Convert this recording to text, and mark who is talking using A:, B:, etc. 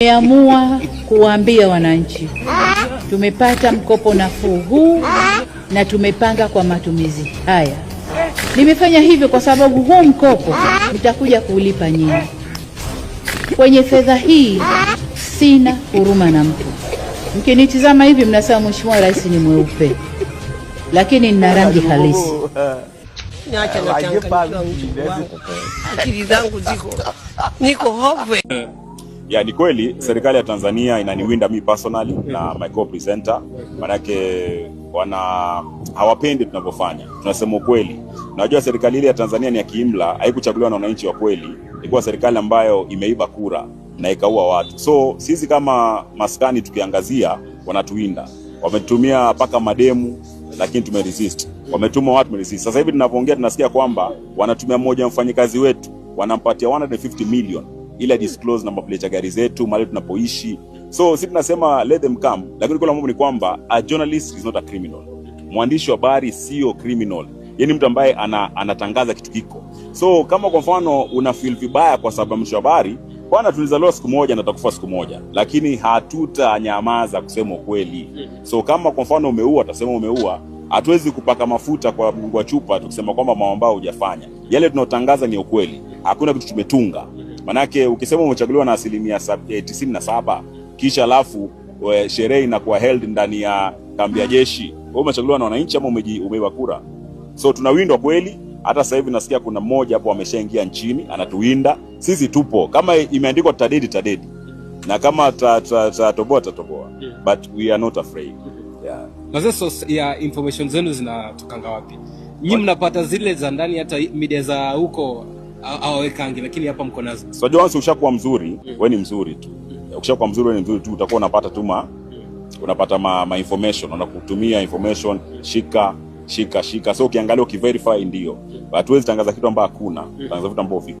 A: Tumeamua kuwaambia wananchi tumepata mkopo nafuu huu na tumepanga kwa matumizi haya. Nimefanya hivyo kwa sababu huu mkopo mtakuja kuulipa nyinyi. Kwenye fedha hii sina huruma na mtu. Mkinitizama hivi mnasema Mheshimiwa Rais ni mweupe, lakini nina rangi halisi.
B: Niacha na akili zangu niko hovwe.
C: Ya ni kweli serikali ya Tanzania inaniwinda mi personally na my co-presenter, manake hawapendi tunavyofanya. Tunasema ukweli. Najua serikali ile ya Tanzania ni ya kiimla, haikuchaguliwa na wananchi wa kweli. Ilikuwa serikali ambayo imeiba kura na ikaua watu. So sisi kama maskani tukiangazia wanatuwinda. Wametumia paka mademu lakini tumeresist. Wametuma watu tumeresist. Sasa hivi tunapoongea tunasikia kwamba wanatumia mmoja mfanyikazi wetu, wanampatia 150 million ila disclose number plate ya gari zetu, mahali tunapoishi. So sisi tunasema let them come, lakini kwa mambo ni kwamba a journalist is not a criminal. Mwandishi wa habari sio criminal. Yeye ni mtu ambaye anatangaza kitu kiko. So kama kwa mfano una feel vibaya kwa sababu mwandishi wa habari, bwana tulizaliwa siku moja na tutakufa siku moja, lakini hatutanyamaza kusema ukweli. So kama kwa mfano umeua, tutasema umeua. Hatuwezi kupaka mafuta kwa mgongo wa chupa tukisema kwamba mambo hujafanya. Yale tunaotangaza ni ukweli. Hakuna kitu tumetunga. Manake ukisema umechaguliwa na 97% kisha alafu sherehe inakuwa held ndani ya kambi ya jeshi, wewe umechaguliwa na wananchi ama umeiba kura? So tunawindwa kweli. Hata sasa hivi nasikia kuna mmoja hapo ameshaingia nchini anatuwinda. Sisi tupo, kama imeandikwa tadedi, na kama tatoboa, but we are not afraid. Yeah.
D: Na sasa ya information zenu zinatokanga wapi? Nyinyi mnapata zile za ndani, hata media za huko hawawekangi, lakini hapa mko nazo.
C: So once ushakuwa mzuri, wewe ni mzuri tu. Ukishakuwa mzuri, wewe ni mzuri tu, utakuwa unapata tu unapata ma information, unakutumia information, shika. So ukiangalia ukiverify ndio. Hatuwezi tangaza kitu ambacho hakuna. Tangaza vitu ambavyo